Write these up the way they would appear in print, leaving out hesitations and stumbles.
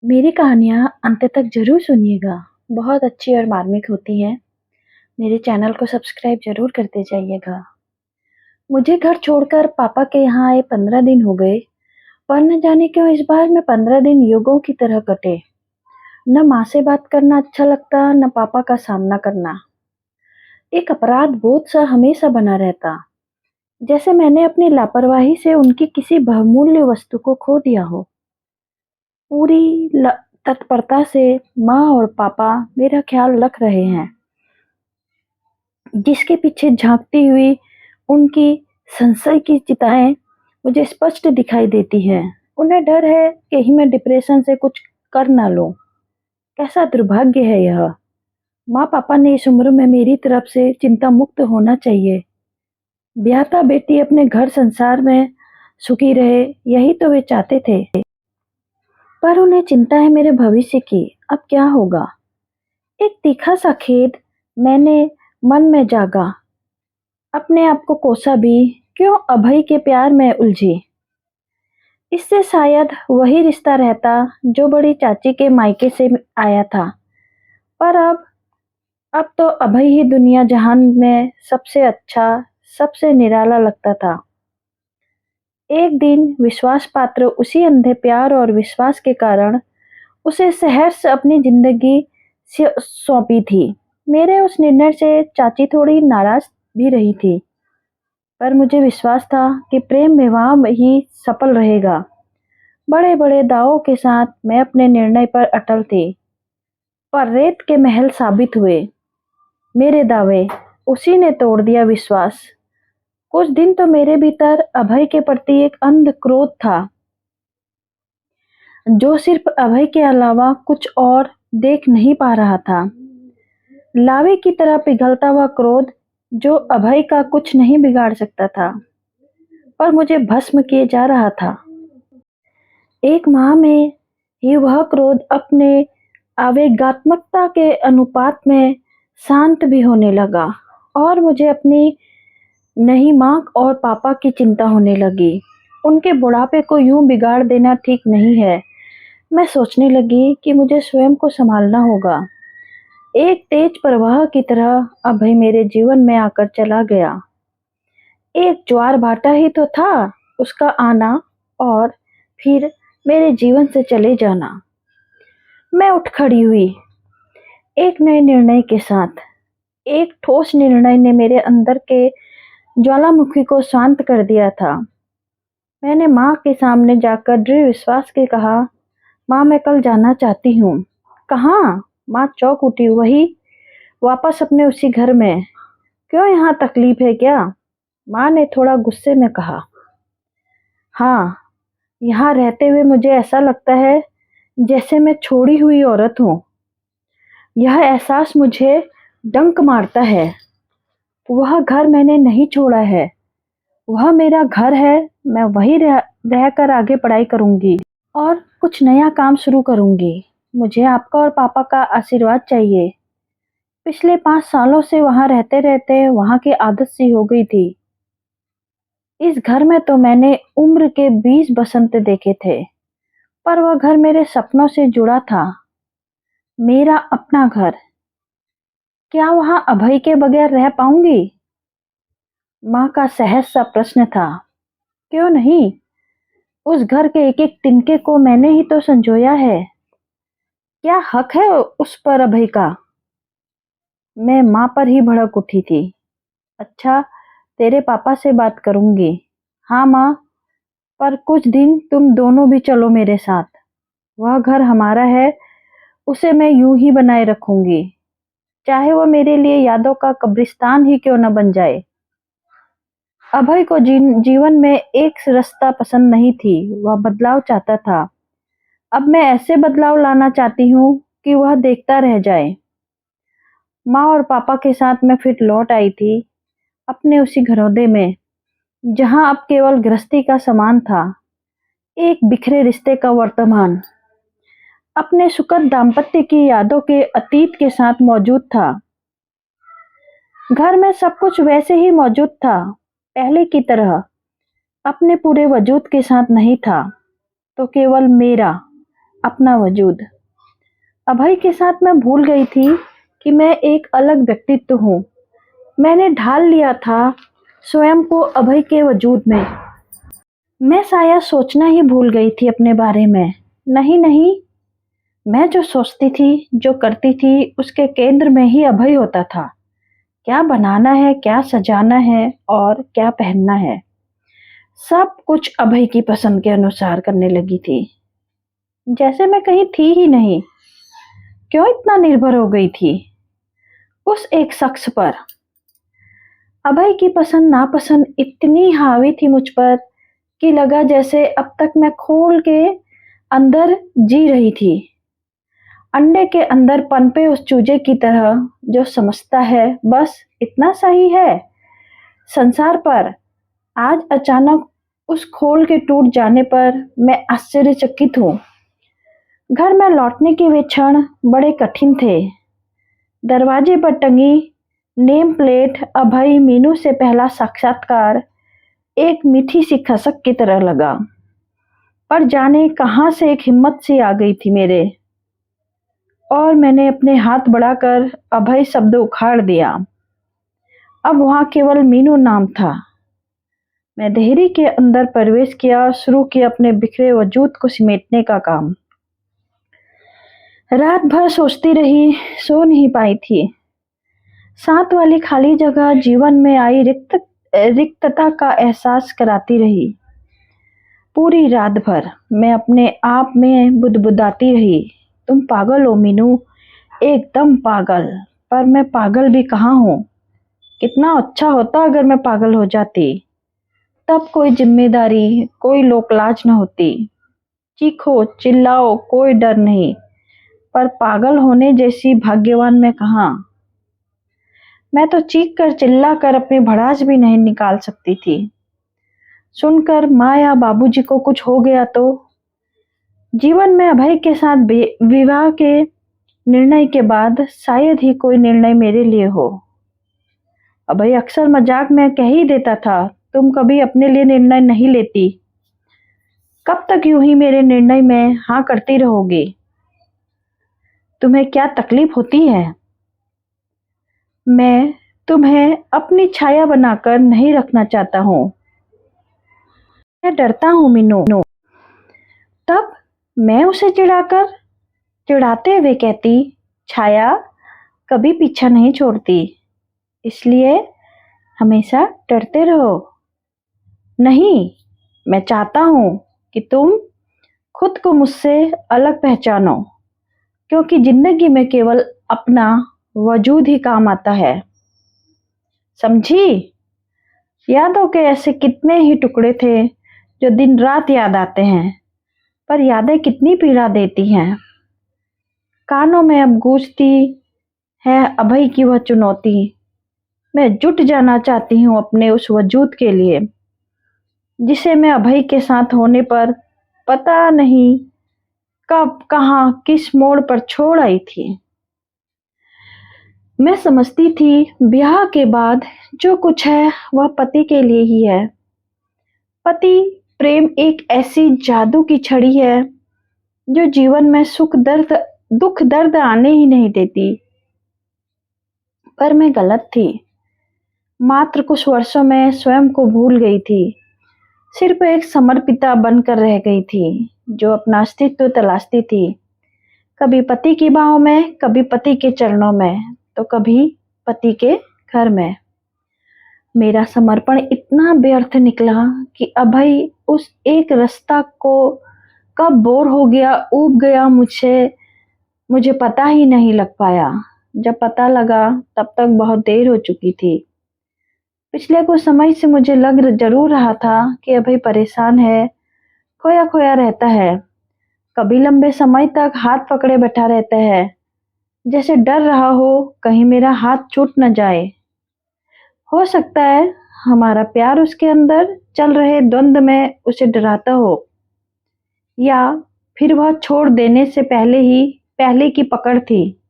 मेरी कहानियाँ अंत तक ज़रूर सुनिएगा, बहुत अच्छी और मार्मिक होती हैं। मेरे चैनल को सब्सक्राइब ज़रूर करते जाइएगा। मुझे घर छोड़कर पापा के यहाँ आए 15 दिन हो गए, पर न जाने क्यों इस बार मैं 15 दिन युगों की तरह कटे। न माँ से बात करना अच्छा लगता, न पापा का सामना करना। एक अपराध बोध सा हमेशा बना रहता, जैसे मैंने अपनी लापरवाही से उनकी किसी बहुमूल्य वस्तु को खो दिया हो। पूरी तत्परता से माँ और पापा मेरा ख्याल रख रहे हैं, जिसके पीछे झांकती हुई उनकी संशय की चिताएं मुझे स्पष्ट दिखाई देती हैं। उन्हें डर है कि ही मैं डिप्रेशन से कुछ कर ना लूं। कैसा दुर्भाग्य है यह। माँ पापा ने इस उम्र में मेरी तरफ से चिंता मुक्त होना चाहिए। ब्याहता बेटी अपने घर संसार में सुखी रहे, यही तो वे चाहते थे। पर उन्हें चिंता है मेरे भविष्य की। अब क्या होगा। एक तीखा सा खेद मैंने मन में जागा। अपने आप को कोसा भी, क्यों अभय के प्यार में उलझी। इससे शायद वही रिश्ता रहता जो बड़ी चाची के मायके से आया था। पर अब तो अभय ही दुनिया जहान में सबसे अच्छा, सबसे निराला लगता था। एक दिन विश्वास पात्र उसी अंधे प्यार और विश्वास के कारण उसे सहर्ष अपनी जिंदगी सौंपी थी। मेरे उस निर्णय से चाची थोड़ी नाराज भी रही थी, पर मुझे विश्वास था कि प्रेम विवाह ही सफल रहेगा। बड़े बड़े दावों के साथ मैं अपने निर्णय पर अटल थी, पर रेत के महल साबित हुए मेरे दावे। उसी ने तोड़ दिया विश्वास। कुछ दिन तो मेरे भीतर अभय के प्रति एक अंध क्रोध था, जो सिर्फ अभय के अलावा कुछ और देख नहीं पा रहा था। लावे की तरह पिघलता हुआ क्रोध जो अभय का कुछ नहीं बिगाड़ सकता था, पर मुझे भस्म किए जा रहा था। एक माह में ही वह क्रोध अपने आवेगात्मकता के अनुपात में शांत भी होने लगा, और मुझे अपनी नहीं माँ और पापा की चिंता होने लगी। उनके बुढ़ापे को यूं बिगाड़ देना ठीक नहीं है। मैं सोचने लगी कि मुझे स्वयं को संभालना होगा। एक तेज प्रवाह की तरह अभय मेरे जीवन में आकर चला गया। एक ज्वार भाटा ही तो था उसका आना और फिर मेरे जीवन से चले जाना। मैं उठ खड़ी हुई एक नए निर्णय के साथ। एक ठोस निर्णय ने मेरे अंदर के ज्वालामुखी को शांत कर दिया था। मैंने माँ के सामने जाकर दृढ़ विश्वास के कहा, माँ मैं कल जाना चाहती हूँ। कहाँ? माँ चौंक उठी। वही, वापस अपने उसी घर में। क्यों, यहाँ तकलीफ है क्या? माँ ने थोड़ा गुस्से में कहा। हाँ, यहाँ रहते हुए मुझे ऐसा लगता है जैसे मैं छोड़ी हुई औरत हूँ। यह एहसास मुझे डंक मारता है। वह घर मैंने नहीं छोड़ा है, वह मेरा घर है। मैं वहीं रहकर आगे पढ़ाई करूंगी और कुछ नया काम शुरू करूंगी। मुझे आपका और पापा का आशीर्वाद चाहिए। पिछले 5 सालों से वहां रहते रहते वहां की आदत सी हो गई थी। इस घर में तो मैंने उम्र के 20 बसंत देखे थे, पर वह घर मेरे सपनों से जुड़ा था। मेरा अपना घर। क्या वहां अभय के बगैर रह पाऊंगी? माँ का सहज सा प्रश्न था। क्यों नहीं? उस घर के एक एक तिनके को मैंने ही तो संजोया है। क्या हक है उस पर अभय का? मैं माँ पर ही भड़क उठी थी। अच्छा, तेरे पापा से बात करूंगी। हाँ माँ, पर कुछ दिन तुम दोनों भी चलो मेरे साथ। वह घर हमारा है, उसे मैं यूं ही बनाए रखूंगी, चाहे वह मेरे लिए यादों का कब्रिस्तान ही क्यों न बन जाए। अभय को जीवन में एक रास्ता पसंद नहीं थी, वह बदलाव चाहता था। अब मैं ऐसे बदलाव लाना चाहती हूँ कि वह देखता रह जाए। माँ और पापा के साथ मैं फिर लौट आई थी अपने उसी घरौंदे में, जहाँ अब केवल गृहस्थी का सामान था, एक बिखरे रिश्ते का वर्तमान अपने सुखद दाम्पत्य की यादों के अतीत के साथ मौजूद था। घर में सब कुछ वैसे ही मौजूद था, पहले की तरह। अपने पूरे वजूद के साथ नहीं था, तो केवल मेरा अपना वजूद। अभय के साथ मैं भूल गई थी कि मैं एक अलग व्यक्तित्व हूँ। मैंने ढाल लिया था स्वयं को अभय के वजूद में। मैं शायद सोचना ही भूल गई थी अपने बारे में। नहीं नहीं, मैं जो सोचती थी, जो करती थी, उसके केंद्र में ही अभय होता था। क्या बनाना है, क्या सजाना है और क्या पहनना है, सब कुछ अभय की पसंद के अनुसार करने लगी थी। जैसे मैं कहीं थी ही नहीं। क्यों इतना निर्भर हो गई थी उस एक शख्स पर? अभय की पसंद नापसंद इतनी हावी थी मुझ पर कि लगा जैसे अब तक मैं खोल के अंदर जी रही थी, अंडे के अंदर पनपे उस चूजे की तरह जो समझता है बस इतना सही है संसार पर। आज अचानक उस खोल के टूट जाने पर मैं आश्चर्यचकित हूँ। घर में लौटने के वे क्षण बड़े कठिन थे। दरवाजे पर टंगी नेम प्लेट अभय मीनू से पहला साक्षात्कार एक मीठी सी खसक की तरह लगा। पर जाने कहां से एक हिम्मत सी आ गई थी मेरे, और मैंने अपने हाथ बढ़ाकर अभय शब्द उखाड़ दिया। अब वहां केवल मीनू नाम था। मैं देहरी के अंदर प्रवेश किया और शुरू किया अपने बिखरे वजूद को सिमेटने का काम। रात भर सोचती रही, सो नहीं पाई थी। साथ वाली खाली जगह जीवन में आई रिक्तता का एहसास कराती रही। पूरी रात भर मैं अपने आप में बुदबुदाती रही, तुम पागल हो मीनू, एकदम पागल। पर मैं पागल भी कहाँ हूँ। कितना अच्छा होता अगर मैं पागल हो जाती। तब कोई जिम्मेदारी, कोई लोकलाज न होती। चीखो चिल्लाओ, कोई डर नहीं। पर पागल होने जैसी भाग्यवान मैं कहाँ। मैं तो चीख कर चिल्ला कर अपनी भड़ास भी नहीं निकाल सकती थी। सुनकर माँ या बाबूजी को कुछ हो गया तो? जीवन में अभय के साथ विवाह के निर्णय के बाद शायद ही कोई निर्णय मेरे लिए हो। अभय अक्सर मजाक में कह ही देता था, तुम कभी अपने लिए निर्णय नहीं लेती, कब तक यूं ही मेरे निर्णय में हाँ करती रहोगी? तुम्हें क्या तकलीफ होती है? मैं तुम्हें अपनी छाया बनाकर नहीं रखना चाहता हूँ। मैं डरता हूँ मीनू। तब मैं उसे चिढ़ाते हुए कहती, छाया कभी पीछा नहीं छोड़ती, इसलिए हमेशा डरते रहो। नहीं, मैं चाहता हूँ कि तुम खुद को मुझसे अलग पहचानो, क्योंकि जिंदगी में केवल अपना वजूद ही काम आता है। समझी? यादों के ऐसे कितने ही टुकड़े थे जो दिन रात याद आते हैं, पर यादें कितनी पीड़ा देती हैं। कानों में अब गूंजती है अभय की वह चुनौती। मैं जुट जाना चाहती हूँ अपने उस वजूद के लिए, जिसे मैं अभय के साथ होने पर पता नहीं कब कहाँ किस मोड़ पर छोड़ आई थी। मैं समझती थी ब्याह के बाद जो कुछ है वह पति के लिए ही है। पति प्रेम एक ऐसी जादू की छड़ी है जो जीवन में दुख दर्द आने ही नहीं देती। पर मैं गलत थी। मात्र कुछ वर्षों में स्वयं को भूल गई थी। सिर्फ एक समर्पिता बनकर रह गई थी जो अपना अस्तित्व तलाशती थी, कभी पति की बाहों में, कभी पति के चरणों में, तो कभी पति के घर में। मेरा समर्पण इतना व्यर्थ निकला कि अभय उस एक रास्ता को कब बोर हो गया, ऊब गया मुझे पता ही नहीं लग पाया। जब पता लगा तब तक बहुत देर हो चुकी थी। पिछले कुछ समय से मुझे लग जरूर रहा था कि अभय परेशान है, खोया खोया रहता है। कभी लंबे समय तक हाथ पकड़े बैठा रहता है, जैसे डर रहा हो कहीं मेरा हाथ छूट न जाए। हो सकता है हमारा प्यार उसके अंदर चल रहे द्वंद्व में उसे डराता हो, या फिर वह छोड़ देने से पहले की पकड़ थी।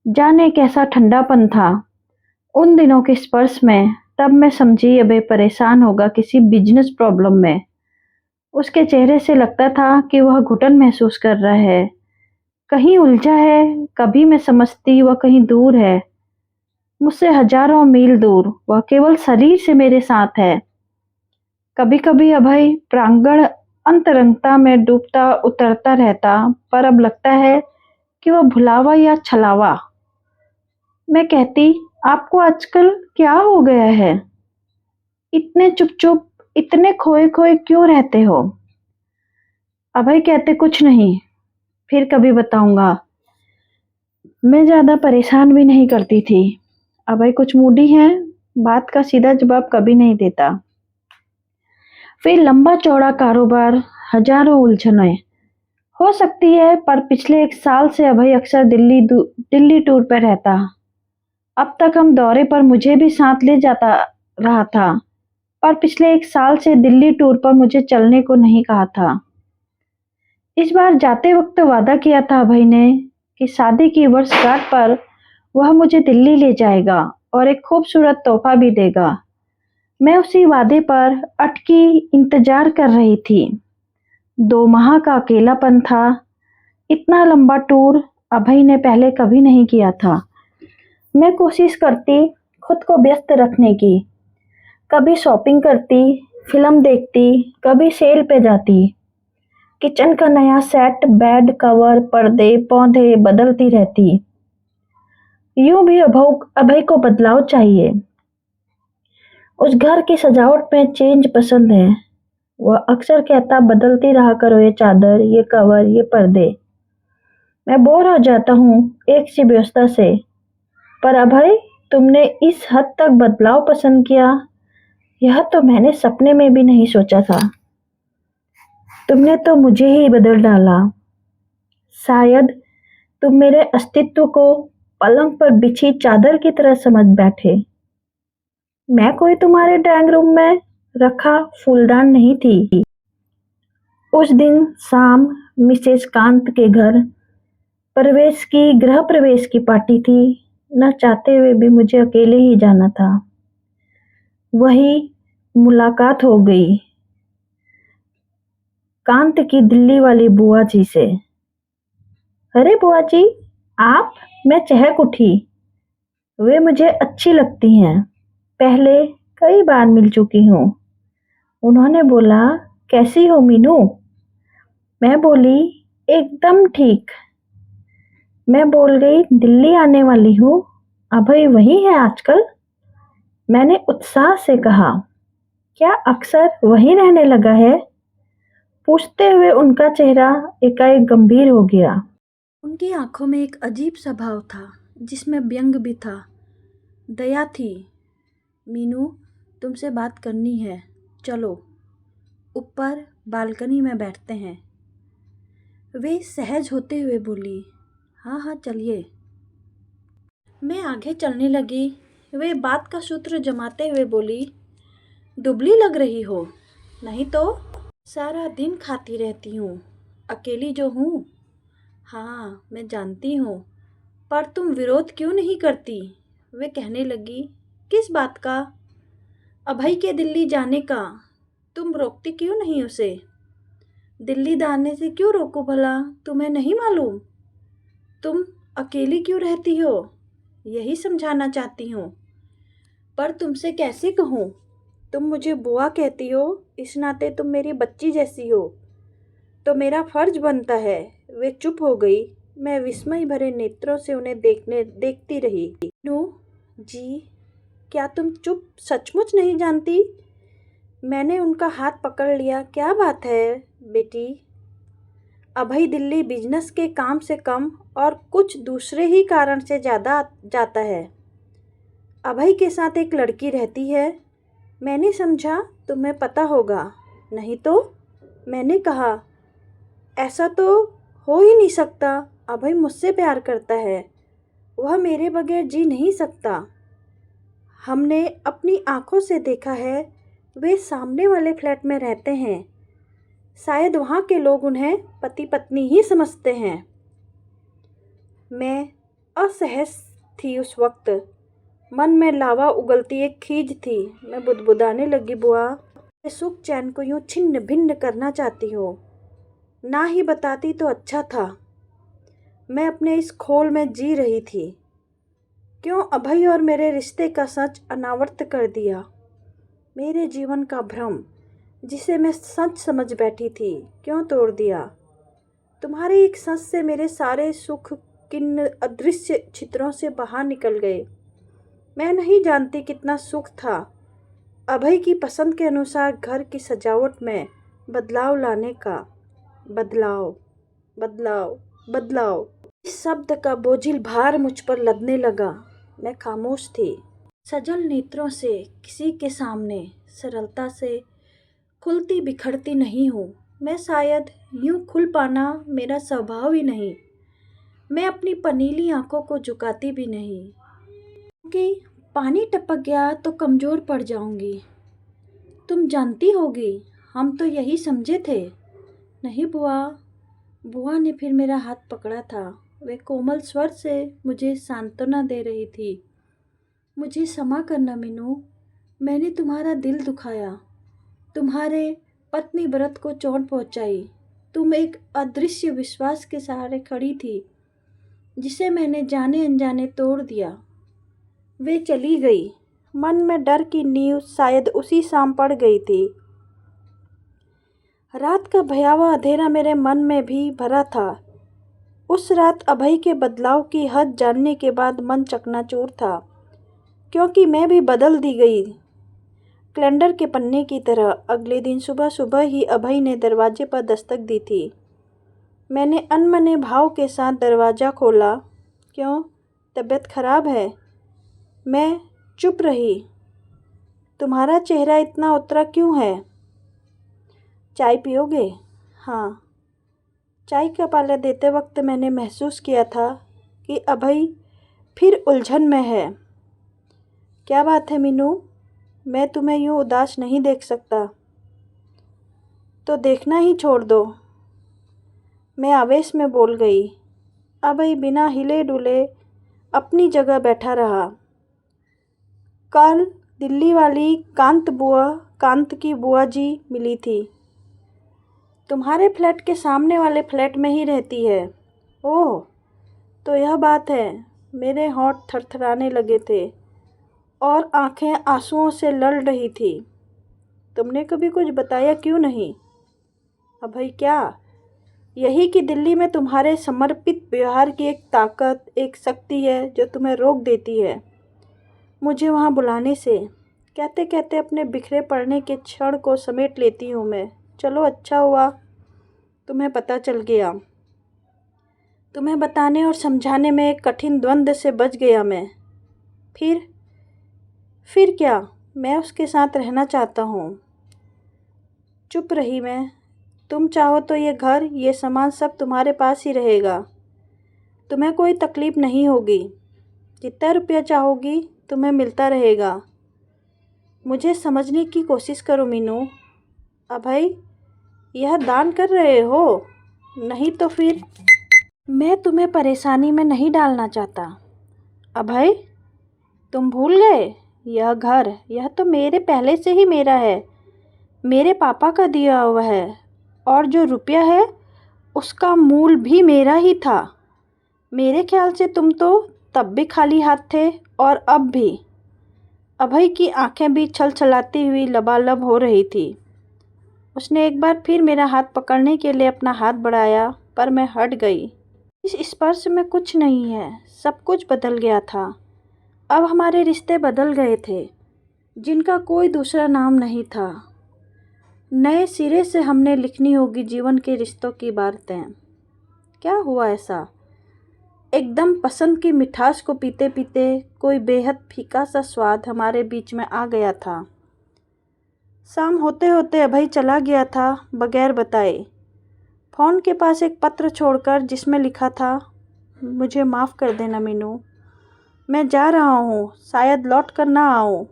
जाने कैसा ठंडापन था उन दिनों के स्पर्श में। तब मैं समझी अबे परेशान होगा किसी बिजनेस प्रॉब्लम में। उसके चेहरे से लगता था कि वह घुटन महसूस कर रहा है। कहीं उलझा है, कभी मैं समझती वह कहीं दूर है, मुझसे हजारों मील दूर। वह केवल शरीर से मेरे साथ है। कभी-कभी अभय प्रांगण अंतरंगता में डूबता उतरता रहता, पर अब लगता है कि वह भुलावा या छलावा। मैं कहती, आपको आजकल क्या हो गया है? इतने चुप-चुप, इतने खोए-खोए क्यों रहते हो? अभय कहते, कुछ नहीं, फिर कभी बताऊंगा। मैं ज्यादा परेशान भी नहीं करती थी। अभय कुछ मूडी है, बात का सीधा जवाब कभी नहीं देता। फिर लंबा चौड़ा कारोबार, हजारों उलझनें हो सकती है, पर पिछले 1 साल से अभय अक्सर दिल्ली टूर पर रहता। अब तक हम दौरे पर मुझे भी साथ ले जाता रहा था, पर पिछले 1 साल से दिल्ली टूर पर मुझे चलने को नहीं कहा था। इस बार जाते वक्त वादा किया था अभय ने कि शादी की वर्षगांठ पर वह मुझे दिल्ली ले जाएगा और एक खूबसूरत तोहफा भी देगा। मैं उसी वादे पर अटकी इंतजार कर रही थी। 2 माह का अकेलापन था। इतना लंबा टूर अभय ने पहले कभी नहीं किया था। मैं कोशिश करती खुद को व्यस्त रखने की। कभी शॉपिंग करती, फिल्म देखती, कभी सेल पे जाती। किचन का नया सेट, बेड कवर, पर्दे, पौधे बदलती रहती। यूं भी अभय को बदलाव चाहिए। उस घर की सजावट में चेंज पसंद है। वह अक्सर कहता, बदलती रहा करो ये चादर, ये कवर, ये पर्दे। मैं बोर हो जाता हूँ एक सी व्यवस्था से। पर अभय, तुमने इस हद तक बदलाव पसंद किया, यह तो मैंने सपने में भी नहीं सोचा था। तुमने तो मुझे ही बदल डाला। शायद तुम मेरे अस्तित्व को पलंग पर बिछी चादर की तरह समझ बैठे। मैं कोई तुम्हारे ड्राइंग रूम में रखा फूलदान नहीं थी। उस दिन शाम मिसेस कांत के घर गृह प्रवेश की पार्टी थी। न चाहते हुए भी मुझे अकेले ही जाना था। वही मुलाकात हो गई कांत की दिल्ली वाली बुआ जी से। अरे बुआ जी, आप? मैं चहक उठी। वे मुझे अच्छी लगती हैं, पहले कई बार मिल चुकी हूँ। उन्होंने बोला, कैसी हो मीनू? मैं बोली, एकदम ठीक। मैं बोल गई, दिल्ली आने वाली हूँ। अभय वही है आजकल? मैंने उत्साह से कहा, क्या अक्सर वहीं रहने लगा है? पूछते हुए उनका चेहरा एकाएक गंभीर हो गया। उनकी आंखों में एक अजीब सा भाव था, जिसमें व्यंग भी था, दया थी। मीनू, तुमसे बात करनी है, चलो ऊपर बालकनी में बैठते हैं। वे सहज होते हुए बोली, हाँ हाँ चलिए। मैं आगे चलने लगी। वे बात का सूत्र जमाते हुए बोली, दुबली लग रही हो। नहीं तो सारा दिन खाती रहती हूँ, अकेली जो हूँ। हाँ मैं जानती हूँ, पर तुम विरोध क्यों नहीं करती? वे कहने लगी, किस बात का? अभय के दिल्ली जाने का। तुम रोकती क्यों नहीं उसे? दिल्ली जाने से क्यों रोको भला? तुम्हें नहीं मालूम तुम अकेली क्यों रहती हो? यही समझाना चाहती हूँ। पर तुमसे कैसे कहूँ? तुम मुझे बुआ कहती हो, इस नाते तुम मेरी बच्ची जैसी हो, तो मेरा फर्ज बनता है। वे चुप हो गई। मैं विस्मय भरे नेत्रों से उन्हें देखती रही। नू जी, क्या तुम चुप सचमुच नहीं जानती? मैंने उनका हाथ पकड़ लिया। क्या बात है बेटी? अभय दिल्ली बिजनेस के काम से कम और कुछ दूसरे ही कारण से ज़्यादा जाता है। अभय के साथ एक लड़की रहती है। मैंने समझा तुम्हें पता होगा। नहीं तो? मैंने कहा, ऐसा तो हो ही नहीं सकता। अभय मुझसे प्यार करता है, वह मेरे बगैर जी नहीं सकता। हमने अपनी आंखों से देखा है। वे सामने वाले फ्लैट में रहते हैं। शायद वहाँ के लोग उन्हें पति पत्नी ही समझते हैं। मैं असहज थी उस वक्त। मन में लावा उगलती एक खीज थी। मैं बुदबुदाने लगी, बुआ सुख चैन को यूं छिन्न भिन्न करना चाहती हो। ना ही बताती तो अच्छा था। मैं अपने इस खोल में जी रही थी। क्यों अभय और मेरे रिश्ते का सच अनावृत कर दिया। मेरे जीवन का भ्रम जिसे मैं सच समझ बैठी थी क्यों तोड़ दिया। तुम्हारे एक सच से मेरे सारे सुख किन अदृश्य छिद्रों से बाहर निकल गए। मैं नहीं जानती कितना सुख था अभय की पसंद के अनुसार घर की सजावट में बदलाव लाने का। बदलाव, बदलाव, बदलाव, इस शब्द का बोझिल भार मुझ पर लदने लगा। मैं खामोश थी। सजल नेत्रों से किसी के सामने सरलता से खुलती बिखरती नहीं हूँ। मैं शायद यूं खुल पाना मेरा स्वभाव ही नहीं। मैं अपनी पनीली आंखों को झुकाती भी नहीं, क्योंकि पानी टपक गया तो कमज़ोर पड़ जाऊंगी। तुम जानती होगी हम तो यही समझे थे। नहीं बुआ। बुआ ने फिर मेरा हाथ पकड़ा था। वे कोमल स्वर से मुझे सांत्वना दे रही थी। मुझे क्षमा करना मीनू। मैंने तुम्हारा दिल दुखाया, तुम्हारे पत्नी व्रत को चोट पहुंचाई। तुम एक अदृश्य विश्वास के सहारे खड़ी थी जिसे मैंने जाने अनजाने तोड़ दिया। वे चली गई। मन में डर की नींव शायद उसी शाम पड़ गई थी। रात का भयावह अंधेरा मेरे मन में भी भरा था। उस रात अभय के बदलाव की हद जानने के बाद मन चकनाचूर था, क्योंकि मैं भी बदल दी गई कैलेंडर के पन्ने की तरह। अगले दिन सुबह सुबह ही अभय ने दरवाजे पर दस्तक दी थी। मैंने अनमने भाव के साथ दरवाज़ा खोला। क्यों, तबीयत खराब है? मैं चुप रही। तुम्हारा चेहरा इतना उतरा क्यों है? चाय पियोगे? हाँ। चाय का प्याला देते वक्त मैंने महसूस किया था कि अभय फिर उलझन में है। क्या बात है मीनू? मैं तुम्हें यूँ उदास नहीं देख सकता। तो देखना ही छोड़ दो, मैं आवेश में बोल गई। अभय बिना हिले डुले अपनी जगह बैठा रहा। कल दिल्ली वाली कांत की बुआ जी मिली थी। तुम्हारे फ्लैट के सामने वाले फ्लैट में ही रहती है। ओह, तो यह बात है। मेरे होंठ थरथराने लगे थे और आंखें आंसुओं से लड़ रही थी। तुमने कभी कुछ बताया क्यों नहीं? अभय क्या? यही कि दिल्ली में तुम्हारे समर्पित व्यवहार की एक ताकत, एक शक्ति है जो तुम्हें रोक देती है मुझे वहाँ बुलाने से। कहते कहते अपने बिखरे पड़ने के क्षण को समेट लेती हूँ मैं। चलो, अच्छा हुआ तुम्हें पता चल गया। तुम्हें बताने और समझाने में एक कठिन द्वंद्व से बच गया मैं। फिर क्या? मैं उसके साथ रहना चाहता हूँ। चुप रही मैं। तुम चाहो तो ये घर, ये सामान सब तुम्हारे पास ही रहेगा। तुम्हें कोई तकलीफ़ नहीं होगी। जितना रुपया चाहोगी तुम्हें मिलता रहेगा। मुझे समझने की कोशिश करो मीनू। अभय, यह दान कर रहे हो? नहीं तो फिर? मैं तुम्हें परेशानी में नहीं डालना चाहता। अभय, तुम भूल गए? यह घर, यह तो मेरे पहले से ही मेरा है। मेरे पापा का दिया हुआ है। और जो रुपया है उसका मूल भी मेरा ही था। मेरे ख्याल से तुम तो तब भी खाली हाथ थे और अब भी। अभय की आंखें भी छलछलाती हुई लबालब हो रही थी। उसने एक बार फिर मेरा हाथ पकड़ने के लिए अपना हाथ बढ़ाया, पर मैं हट गई। इस स्पर्श में कुछ नहीं है। सब कुछ बदल गया था। अब हमारे रिश्ते बदल गए थे, जिनका कोई दूसरा नाम नहीं था। नए सिरे से हमने लिखनी होगी जीवन के रिश्तों की बातें। क्या हुआ ऐसा? एकदम पसंद की मिठास को पीते पीते कोई बेहद फीका सा स्वाद हमारे बीच में आ गया था। शाम होते होते अभय चला गया था बगैर बताए। फ़ोन के पास एक पत्र छोड़कर जिसमें लिखा था, मुझे माफ़ कर देना मीनू, मैं जा रहा हूँ, शायद लौट कर ना आऊँ।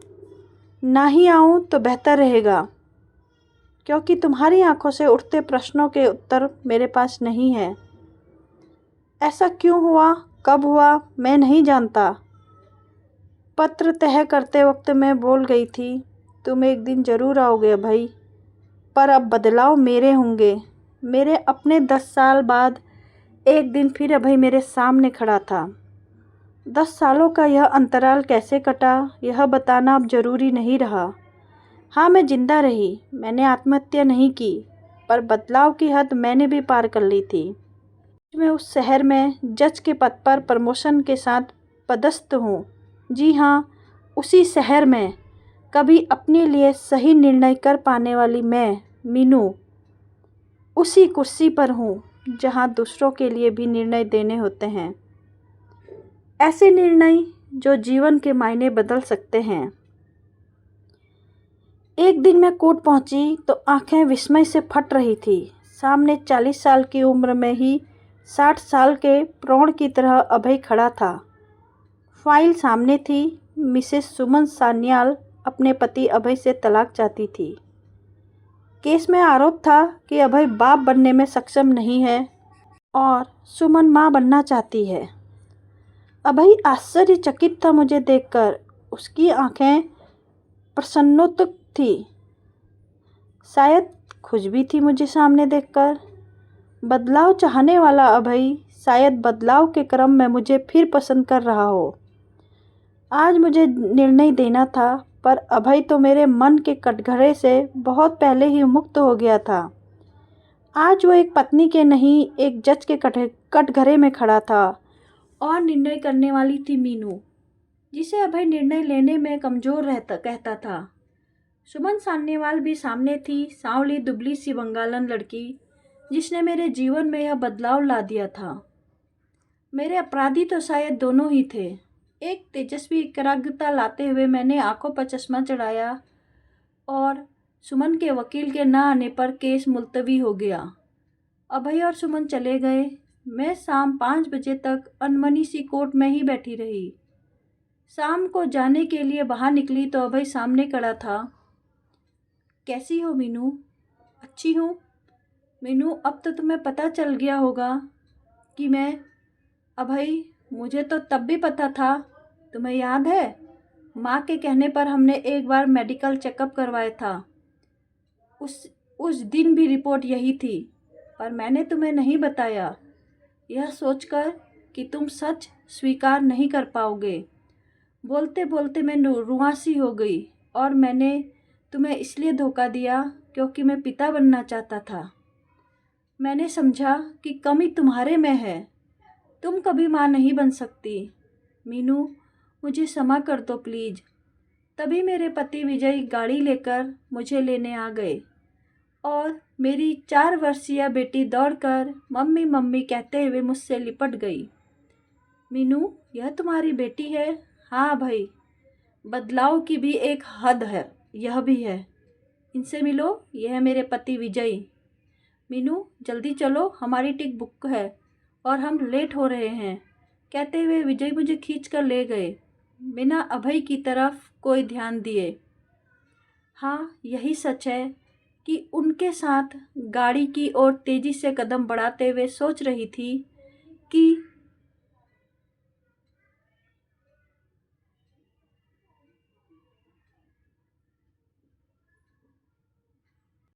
ना ही आऊँ तो बेहतर रहेगा, क्योंकि तुम्हारी आंखों से उठते प्रश्नों के उत्तर मेरे पास नहीं है। ऐसा क्यों हुआ, कब हुआ, मैं नहीं जानता। पत्र तय करते वक्त मैं बोल गई थी, तुम एक दिन ज़रूर आओगे भाई। पर अब बदलाव मेरे होंगे। मेरे अपने 10 साल बाद एक दिन फिर अभय मेरे सामने खड़ा था। 10 सालों का यह अंतराल कैसे कटा, यह बताना अब ज़रूरी नहीं रहा। हाँ, मैं जिंदा रही, मैंने आत्महत्या नहीं की, पर बदलाव की हद मैंने भी पार कर ली थी। मैं उस शहर में जज के पद पर प्रमोशन के साथ पदस्थ हूँ। जी हाँ, उसी शहर में कभी अपने लिए सही निर्णय कर पाने वाली मैं, मीनू, उसी कुर्सी पर हूँ जहाँ दूसरों के लिए भी निर्णय देने होते हैं। ऐसे निर्णय जो जीवन के मायने बदल सकते हैं। एक दिन मैं कोर्ट पहुंची तो आंखें विस्मय से फट रही थी। सामने 40 साल की उम्र में ही 60 साल के प्रौढ़ की तरह अभय खड़ा था। फाइल सामने थी। मिसेस सुमन सान्याल अपने पति अभय से तलाक चाहती थी। केस में आरोप था कि अभय बाप बनने में सक्षम नहीं है और सुमन मां बनना चाहती है। अभय आश्चर्यचकित था मुझे देखकर। उसकी आंखें प्रसन्नोत्सुक थी। शायद खुश भी थी मुझे सामने देखकर। बदलाव चाहने वाला अभय शायद बदलाव के क्रम में मुझे फिर पसंद कर रहा हो। आज मुझे निर्णय देना था, पर अभय तो मेरे मन के कटघरे से बहुत पहले ही मुक्त हो गया था। आज वो एक पत्नी के नहीं, एक जज के कटघरे में खड़ा था और निर्णय करने वाली थी मीनू, जिसे अभय निर्णय लेने में कमज़ोर कहता था। सुमन सान्याल भी सामने थी, सांवली दुबली सी बंगालन लड़की, जिसने मेरे जीवन में यह बदलाव ला दिया था। मेरे अपराधी तो शायद दोनों ही थे। एक तेजस्वी एकाग्रता लाते हुए मैंने आंखों पर चश्मा चढ़ाया और सुमन के वकील के न आने पर केस मुलतवी हो गया। अभय और सुमन चले गए। मैं शाम 5 बजे तक अनमनी सी कोर्ट में ही बैठी रही। शाम को जाने के लिए बाहर निकली तो अभय सामने खड़ा था। कैसी हो मीनू? अच्छी हूँ मीनू, अब तो तुम्हें पता चल गया होगा कि मैं अभय, मुझे तो तब भी पता था। तुम्हें याद है, माँ के कहने पर हमने एक बार मेडिकल चेकअप करवाया था। उस दिन भी रिपोर्ट यही थी, पर मैंने तुम्हें नहीं बताया, यह सोचकर कि तुम सच स्वीकार नहीं कर पाओगे। बोलते बोलते मैं रुआंसी हो गई और मैंने तुम्हें इसलिए धोखा दिया क्योंकि मैं पिता बनना चाहता था। मैंने समझा कि कमी तुम्हारे में है, तुम कभी माँ नहीं बन सकती। मीनू, मुझे क्षमा कर दो प्लीज़। तभी मेरे पति विजय गाड़ी लेकर मुझे लेने आ गए और मेरी 4 वर्षीय बेटी दौड़कर मम्मी मम्मी कहते हुए मुझसे लिपट गई। मीनू, यह तुम्हारी बेटी है? हाँ भाई, बदलाव की भी एक हद है, यह भी है। इनसे मिलो, यह है मेरे पति विजय। मीनू, जल्दी चलो, हमारी टिकट बुक है और हम लेट हो रहे हैं। कहते हुए विजय मुझे खींच कर ले गए, बिना अभय की तरफ कोई ध्यान दिए। हाँ, यही सच है कि उनके साथ गाड़ी की ओर तेजी से कदम बढ़ाते हुए सोच रही थी कि